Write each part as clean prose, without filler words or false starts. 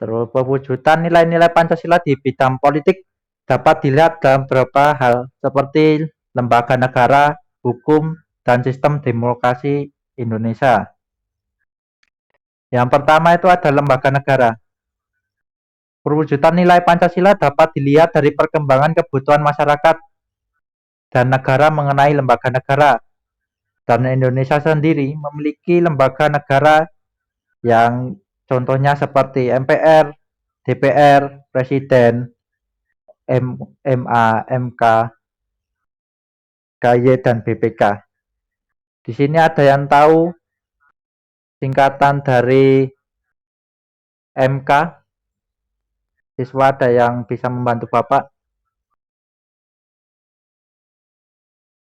Terus pewujudan nilai-nilai Pancasila di bidang politik dapat dilihat dalam beberapa hal seperti lembaga negara, hukum, dan sistem demokrasi Indonesia. Yang pertama itu ada lembaga negara. Perwujudan nilai Pancasila dapat dilihat dari perkembangan kebutuhan masyarakat dan negara mengenai lembaga negara. Dan Indonesia sendiri memiliki lembaga negara yang contohnya seperti MPR, DPR, Presiden, MA, MK, KY, dan BPK. Di sini ada yang tahu singkatan dari MK? Siswa ada yang bisa membantu Bapak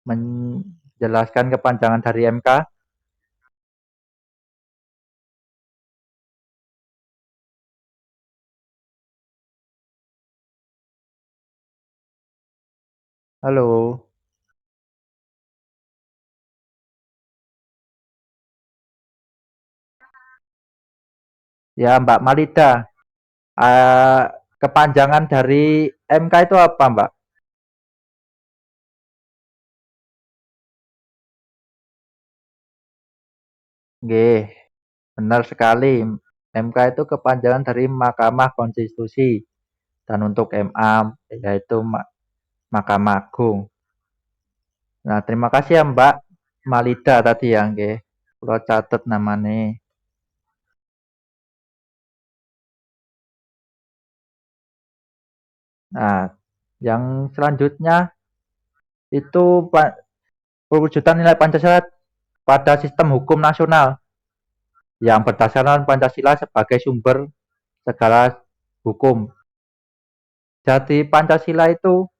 menjelaskan kepanjangan dari MK? Halo, ya Mbak Malida. Eh, Kepanjangan dari MK itu apa, Mbak? Nggih, benar sekali. MK itu kepanjangan dari Mahkamah Konstitusi dan untuk MA yaitu Mahkamah Agung. Nah, terima kasih ya Mbak Malida tadi ya, nggih. Kula catet namanya. Nah, yang selanjutnya itu perwujudan nilai Pancasila pada sistem hukum nasional yang berdasarkan Pancasila sebagai sumber segala hukum. Jadi Pancasila itu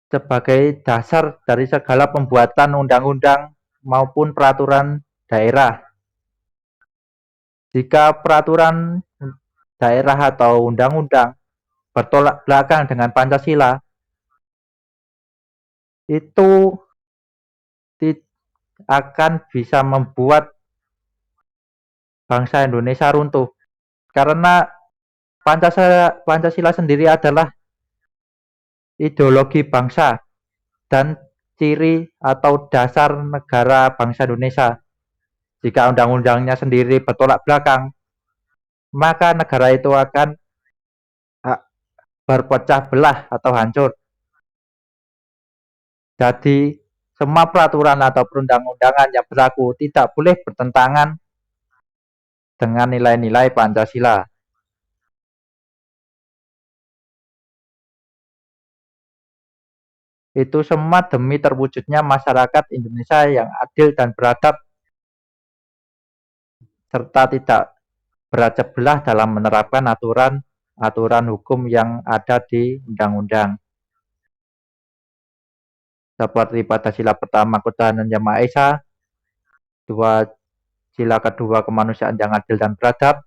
sebagai dasar dari segala pembuatan undang-undang maupun peraturan daerah. Jika peraturan daerah atau undang-undang bertolak belakang dengan Pancasila, itu akan bisa membuat bangsa Indonesia runtuh. Karena Pancasila sendiri adalah ideologi bangsa dan ciri atau dasar negara bangsa Indonesia. Jika undang-undangnya sendiri bertolak belakang, maka negara itu akan berpecah belah atau hancur. Jadi, semua peraturan atau perundang-undangan yang berlaku tidak boleh bertentangan dengan nilai-nilai Pancasila. Itu semua demi terwujudnya masyarakat Indonesia yang adil dan beradab serta tidak berat belah dalam menerapkan aturan hukum yang ada di undang-undang. Seperti pada sila pertama ketuhanan yang Maha Esa, dua sila kedua kemanusiaan yang adil dan beradab,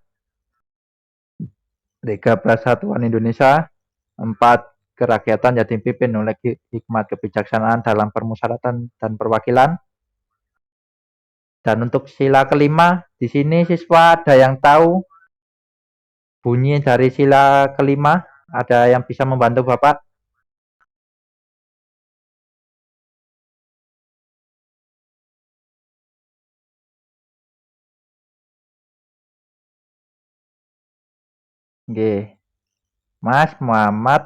tiga persatuan Indonesia, empat kerakyatan yang dipimpin oleh hikmat kebijaksanaan dalam permusyawaratan dan perwakilan. Dan untuk sila kelima, di sini siswa ada yang tahu bunyi dari sila kelima? Ada yang bisa membantu Bapak? Nggih. Mas Muhammad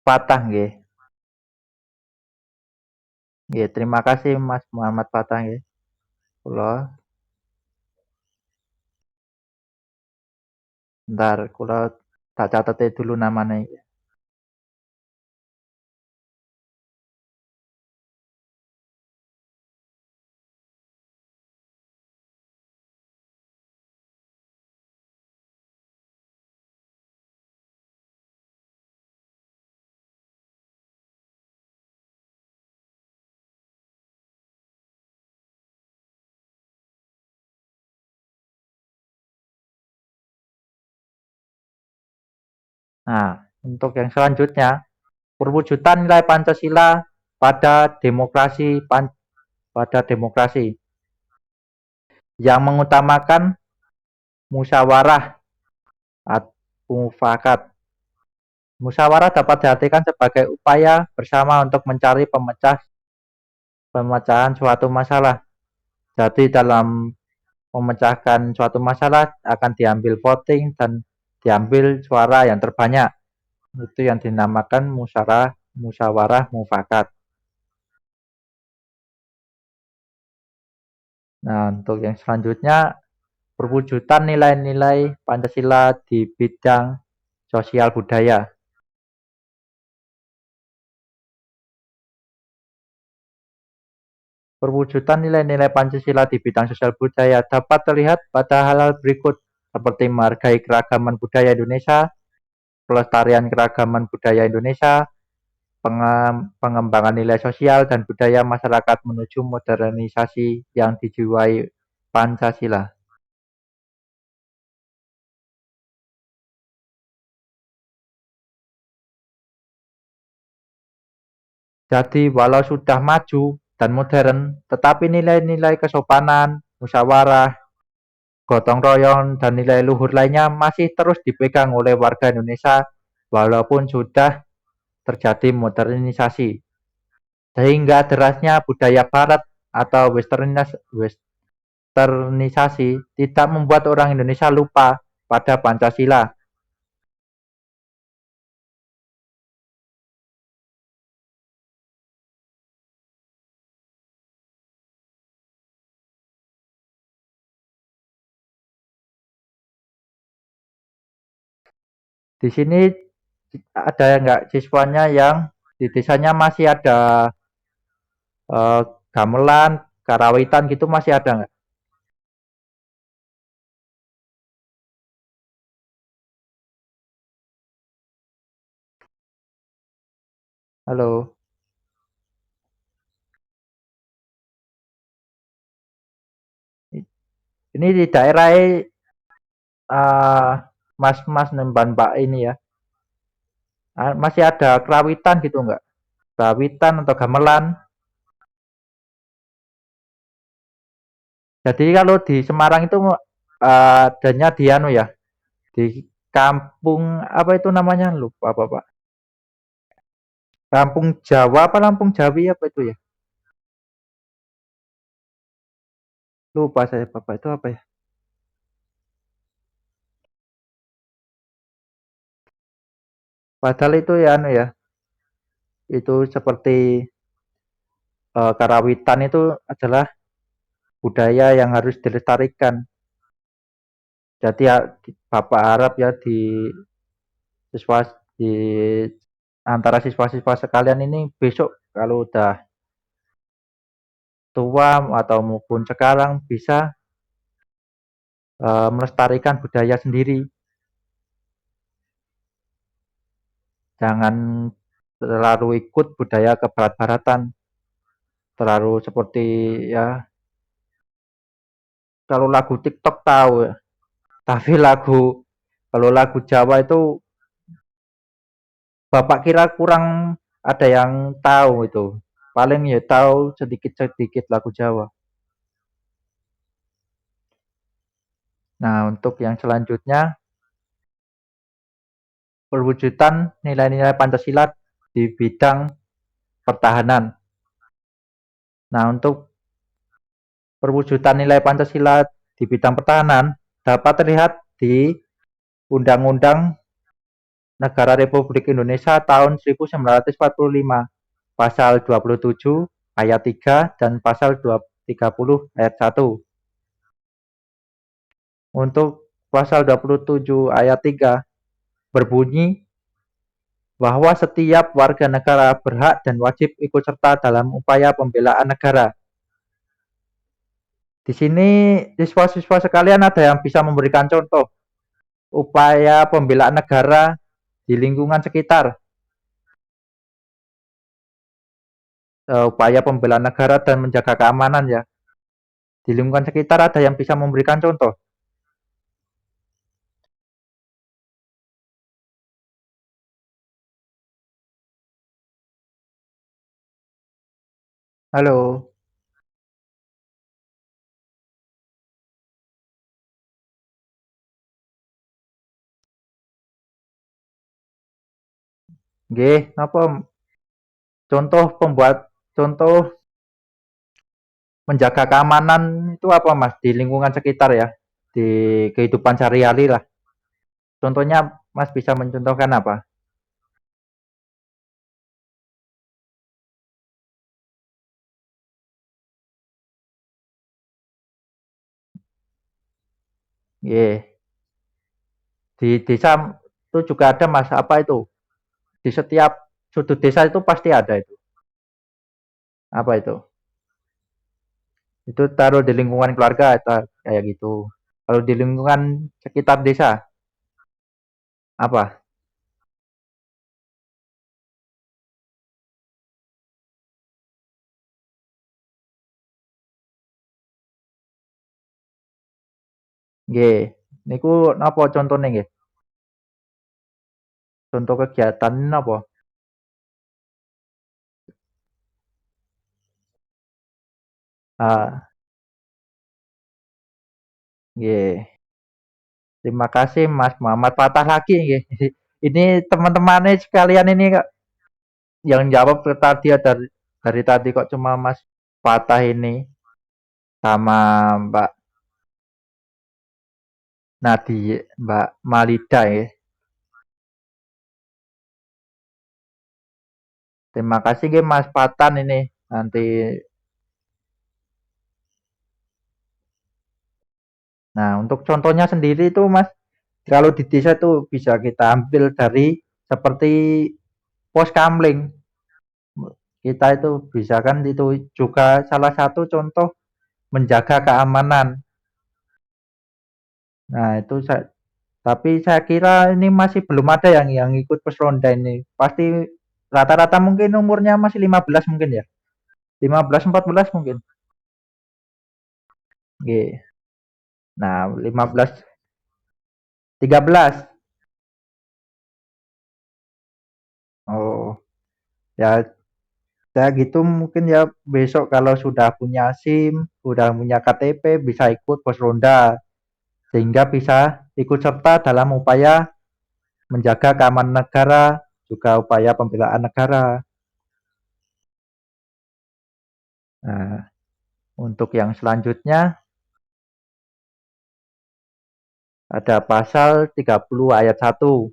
Patah nggih. Nggih, terima kasih Mas Muhammad Patah nggih. Kula bentar kula tak catet dulu namanya. Nah, untuk yang selanjutnya, perwujudan nilai Pancasila pada demokrasi. yang mengutamakan musyawarah atau mufakat. Musyawarah dapat diartikan sebagai upaya bersama untuk mencari pemecahan suatu masalah. Jadi dalam memecahkan suatu masalah akan diambil voting dan diambil suara yang terbanyak. Itu yang dinamakan musyawarah mufakat. Nah, untuk yang selanjutnya, perwujudan nilai-nilai Pancasila di bidang sosial budaya. Perwujudan nilai-nilai Pancasila di bidang sosial budaya dapat terlihat pada hal-hal berikut, seperti menghargai keragaman budaya Indonesia, pelestarian keragaman budaya Indonesia, pengembangan nilai sosial dan budaya masyarakat menuju modernisasi yang dijiwai Pancasila. Jadi walau sudah maju dan modern, tetapi nilai-nilai kesopanan, musyawarah, gotong royong, dan nilai luhur lainnya masih terus dipegang oleh warga Indonesia walaupun sudah terjadi modernisasi. Sehingga derasnya budaya barat atau westernisasi tidak membuat orang Indonesia lupa pada Pancasila. Di sini ada nggak siswanya yang di desanya masih ada eh, gamelan, karawitan gitu masih ada nggak? Halo, ini di daerah mas-mas nemban Mbak ini ya, masih ada kerawitan gitu nggak? Kerawitan atau gamelan. Jadi kalau di Semarang itu adanya di anu ya, di kampung apa itu namanya? Lupa Pak. Kampung Jawa apa Lampung Jawi apa itu ya? Lupa saya Bapak itu apa ya? Padahal itu ya anu ya, itu seperti karawitan itu adalah budaya yang harus dilestarikan. Jadi ya, Bapak harap ya siswa di antara siswa-siswa sekalian ini besok kalau udah tua atau maupun sekarang bisa melestarikan budaya sendiri. Jangan terlalu ikut budaya kebarat-baratan, terlalu seperti ya kalau lagu TikTok tahu ya, tapi kalau lagu Jawa itu Bapak kira kurang ada yang tahu itu. Paling ya tahu sedikit-sedikit lagu Jawa. Nah, untuk yang selanjutnya, perwujudan nilai-nilai Pancasila di bidang pertahanan. Nah, untuk perwujudan nilai Pancasila di bidang pertahanan dapat terlihat di Undang-Undang Negara Republik Indonesia tahun 1945, pasal 27 ayat 3 dan pasal 30 ayat 1. Untuk pasal 27 ayat 3 berbunyi bahwa setiap warga negara berhak dan wajib ikut serta dalam upaya pembelaan negara. Di sini siswa-siswa sekalian ada yang bisa memberikan contoh upaya pembelaan negara di lingkungan sekitar, upaya pembelaan negara dan menjaga keamanan ya. Di lingkungan sekitar ada yang bisa memberikan contoh. Halo. Nggih, napa contoh contoh menjaga keamanan itu apa Mas di lingkungan sekitar ya, di kehidupan sehari-hari lah. Contohnya Mas bisa mencontohkan apa? Nggih, di desa itu juga ada Mas, apa itu? Di setiap sudut desa itu pasti ada itu. Apa itu? Itu taruh di lingkungan keluarga kayak gitu. Kalau di lingkungan sekitar desa, apa? Nggih, niku napa contone nggih? Contoh kegiatan napa? Ah, nggih. Terima kasih Mas Muhammad Patah lagi nggih. Ini teman-temannya sekalian ini Kak, yang jawab tadi dari tadi kok cuma Mas Patah ini sama Mbak Nadia, Mbak Malida ya. Terima kasih nggih Mas Patan ini. Nanti nah untuk contohnya sendiri itu Mas, kalau di desa itu bisa kita ambil dari seperti pos kamling. Kita itu bisa kan itu juga salah satu contoh menjaga keamanan. Nah, itu tapi saya kira ini masih belum ada yang ikut pos ronda ini. Pasti rata-rata mungkin umurnya masih 15 mungkin ya. 15 14 mungkin. Oke. Nah, 15 13. Oh, ya saya gitu mungkin ya besok kalau sudah punya SIM, sudah punya KTP bisa ikut pos ronda sehingga bisa ikut serta dalam upaya menjaga keamanan negara, juga upaya pembelaan negara. Nah, untuk yang selanjutnya ada pasal 30 ayat 1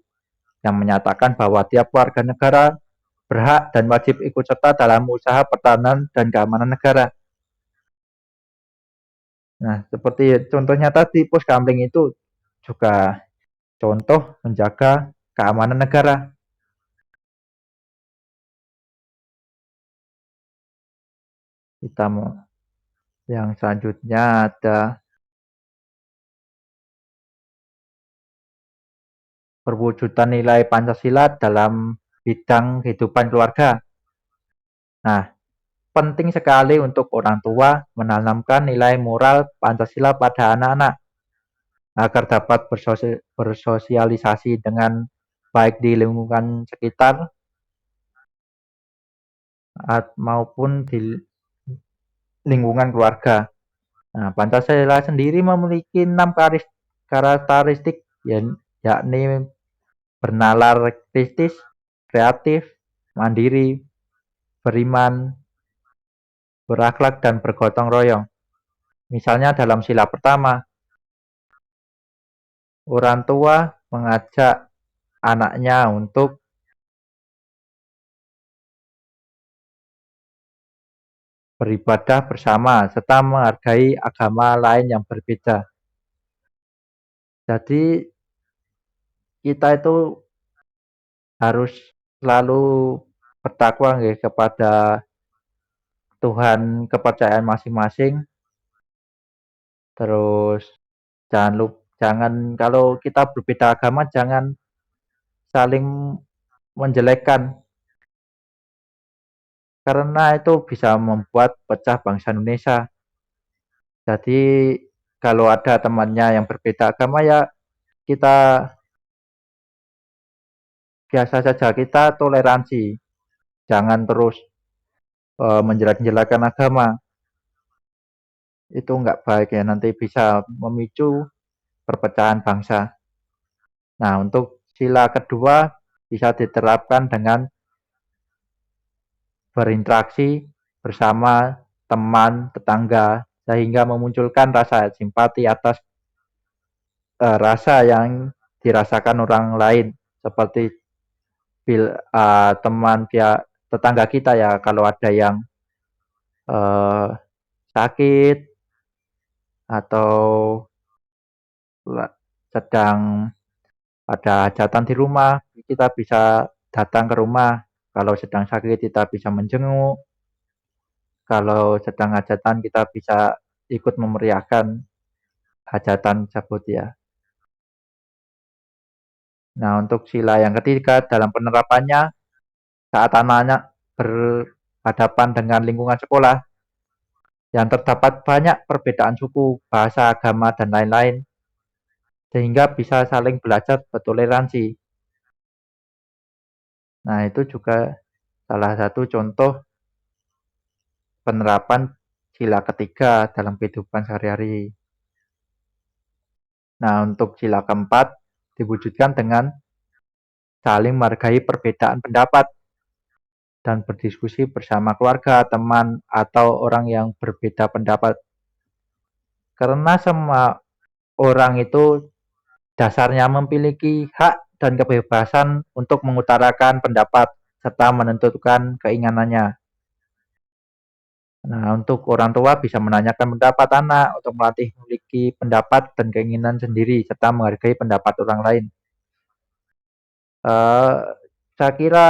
yang menyatakan bahwa tiap warga negara berhak dan wajib ikut serta dalam usaha pertahanan dan keamanan negara. Nah, seperti contohnya tadi, pos kamling itu juga contoh menjaga keamanan negara. Kita mau yang selanjutnya ada perwujudan nilai Pancasila dalam bidang kehidupan keluarga. Nah, penting sekali untuk orang tua menanamkan nilai moral Pancasila pada anak-anak agar dapat bersosialisasi dengan baik di lingkungan sekitar maupun di lingkungan keluarga. Nah, Pancasila sendiri memiliki 6 karakteristik yakni bernalar kritis, kreatif, mandiri, beriman, berakhlak, dan bergotong royong. Misalnya dalam sila pertama, orang tua mengajak anaknya untuk beribadah bersama serta menghargai agama lain yang berbeda. Jadi kita itu harus selalu bertakwa nggih kepada Tuhan kepercayaan masing-masing. Terus jangan kalau kita berbeda agama jangan saling menjelekkan karena itu bisa membuat pecah bangsa Indonesia. Jadi kalau ada temannya yang berbeda agama ya kita biasa saja kita toleransi. Jangan terus menjelek-jelekan agama. Itu enggak baik ya nanti bisa memicu perpecahan bangsa. Nah, untuk sila kedua bisa diterapkan dengan berinteraksi bersama teman, tetangga, sehingga memunculkan rasa simpati atas rasa yang dirasakan orang lain, seperti teman pihak tetangga kita ya, kalau ada yang uh, sakit atau sedang ada hajatan di rumah, kita bisa datang ke rumah. Kalau sedang sakit kita bisa menjenguk, kalau sedang hajatan kita bisa ikut memeriahkan hajatan tersebut ya. Nah, untuk sila yang ketiga dalam penerapannya, saat anak-anak berhadapan dengan lingkungan sekolah yang terdapat banyak perbedaan suku, bahasa, agama, dan lain-lain, sehingga bisa saling belajar bertoleransi. Nah, itu juga salah satu contoh penerapan sila ketiga dalam kehidupan sehari-hari. Nah, untuk sila keempat diwujudkan dengan saling menghargai perbedaan pendapat dan berdiskusi bersama keluarga, teman, atau orang yang berbeda pendapat. Karena semua orang itu dasarnya memiliki hak dan kebebasan untuk mengutarakan pendapat serta menentukan keinginannya. Nah, untuk orang tua bisa menanyakan pendapat anak untuk melatih memiliki pendapat dan keinginan sendiri serta menghargai pendapat orang lain. Uh, saya kira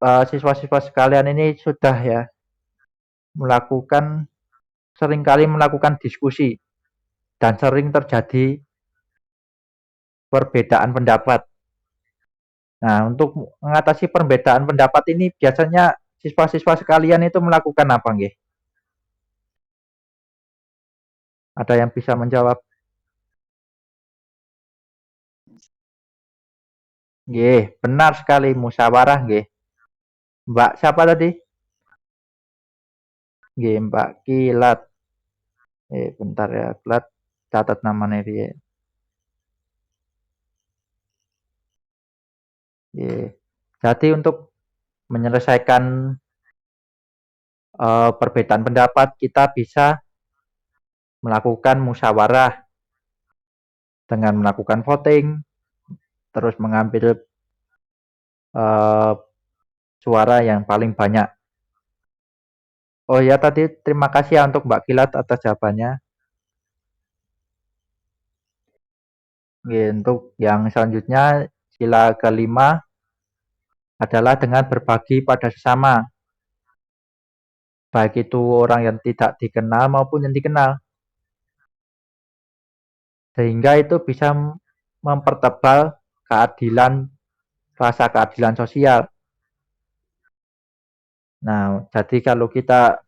siswa-siswa sekalian ini sudah ya seringkali melakukan diskusi dan sering terjadi perbedaan pendapat. Nah, untuk mengatasi perbedaan pendapat ini biasanya siswa-siswa sekalian itu melakukan apa nggih? Ada yang bisa menjawab? Nggih, benar sekali musyawarah nggih. Mbak siapa tadi? Nggih, Mbak Kilat. Bentar ya, Kilat catat namanya dia. Nggih. Jadi untuk menyelesaikan perbedaan pendapat kita bisa melakukan musyawarah dengan melakukan voting, terus mengambil uh, suara yang paling banyak. Oh ya tadi terima kasih ya untuk Mbak Kilat atas jawabannya. Untuk yang selanjutnya sila kelima adalah dengan berbagi pada sesama, baik itu orang yang tidak dikenal maupun yang dikenal, sehingga itu bisa mempertebal rasa keadilan sosial. Nah, jadi kalau kita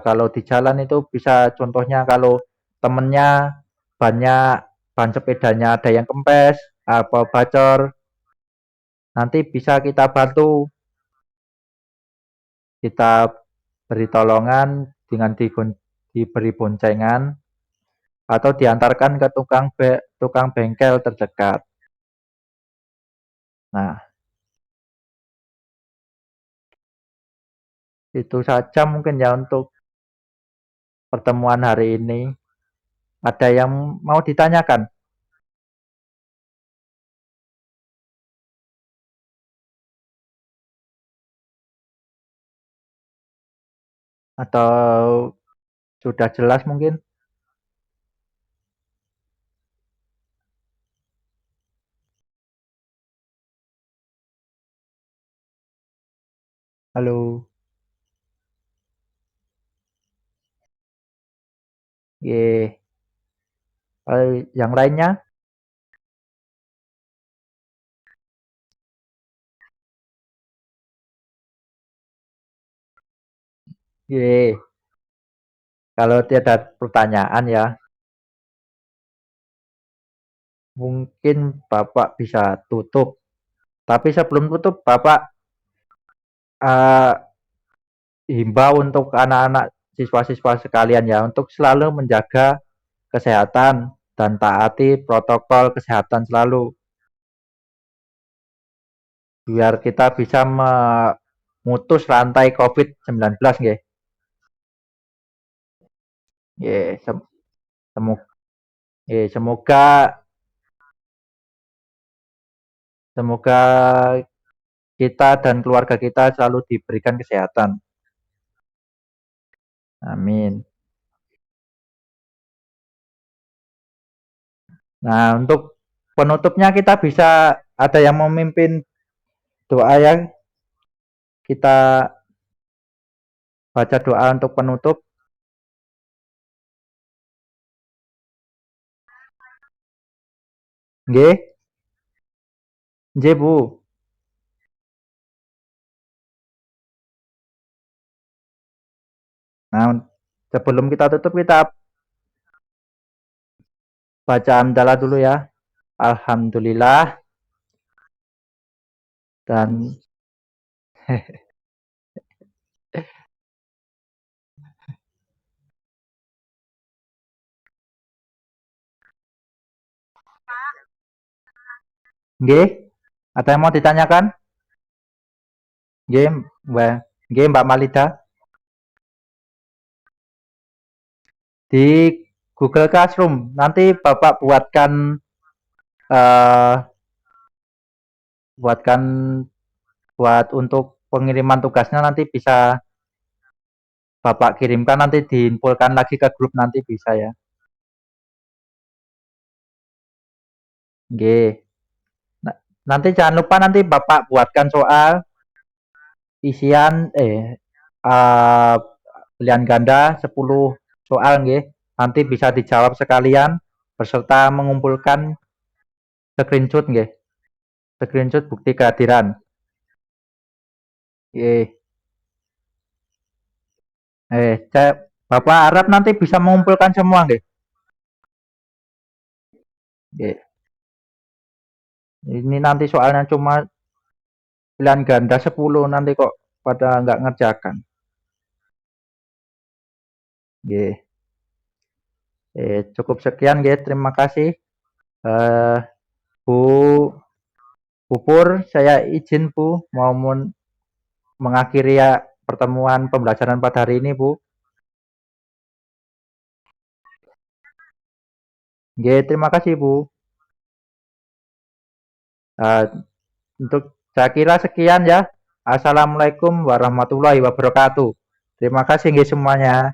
kalau di jalan itu bisa contohnya kalau temennya banyak ban sepedanya ada yang kempes apa bacor, nanti bisa kita bantu, kita beri tolongan dengan diberi boncengan atau diantarkan ke tukang bengkel terdekat. Nah, itu saja mungkin ya untuk pertemuan hari ini. Ada yang mau ditanyakan atau sudah jelas mungkin? Halo. Ye. Yang lainnya? Ye. Kalau tidak pertanyaan ya, mungkin Bapak bisa tutup. Tapi sebelum tutup, Bapak uh, himbau untuk anak-anak siswa-siswa sekalian ya, untuk selalu menjaga kesehatan dan taati protokol kesehatan selalu biar kita bisa memutus rantai COVID-19 nggih. Nggih, semoga semoga kita dan keluarga kita selalu diberikan kesehatan. Amin. Nah, untuk penutupnya kita bisa ada yang memimpin doa ya. Kita baca doa untuk penutup. Nggih, nggih Bu. Nah, sebelum kita tutup kita baca hamdalah dulu ya. Alhamdulillah dan nggih, ada yang mau ditanyakan? Nggih, Mbak. Nggih, Mbak Malida. Di Google Classroom. Nanti Bapak eh, buatkan buat untuk pengiriman tugasnya nanti bisa Bapak kirimkan nanti diinfokan lagi ke grup nanti bisa ya. Nggih. Nanti jangan lupa nanti Bapak buatkan soal isian pilihan ganda 10 soal nggih. Nanti bisa dijawab sekalian beserta mengumpulkan screenshot nggih. Screenshot bukti kehadiran. Nggih. Bapak harap nanti bisa mengumpulkan semua nggih. Nggih. Ini nanti soalnya cuma pilihan ganda 10 nanti kok pada nggak ngerjakan. Nggih. Cukup sekian nggih, terima kasih. Eh, Bu Pupur, saya izin Bu mau mengakhiri ya pertemuan pembelajaran pada hari ini Bu. Nggih, terima kasih Bu. Eh, untuk saya kira sekian ya. Assalamualaikum warahmatullahi wabarakatuh. Terima kasih nggih semuanya.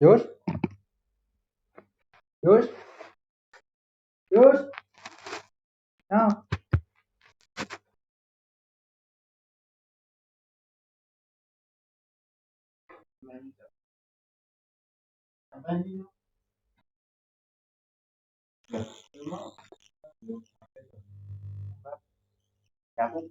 Yus, Yus, Yus. Nah. Ya, aku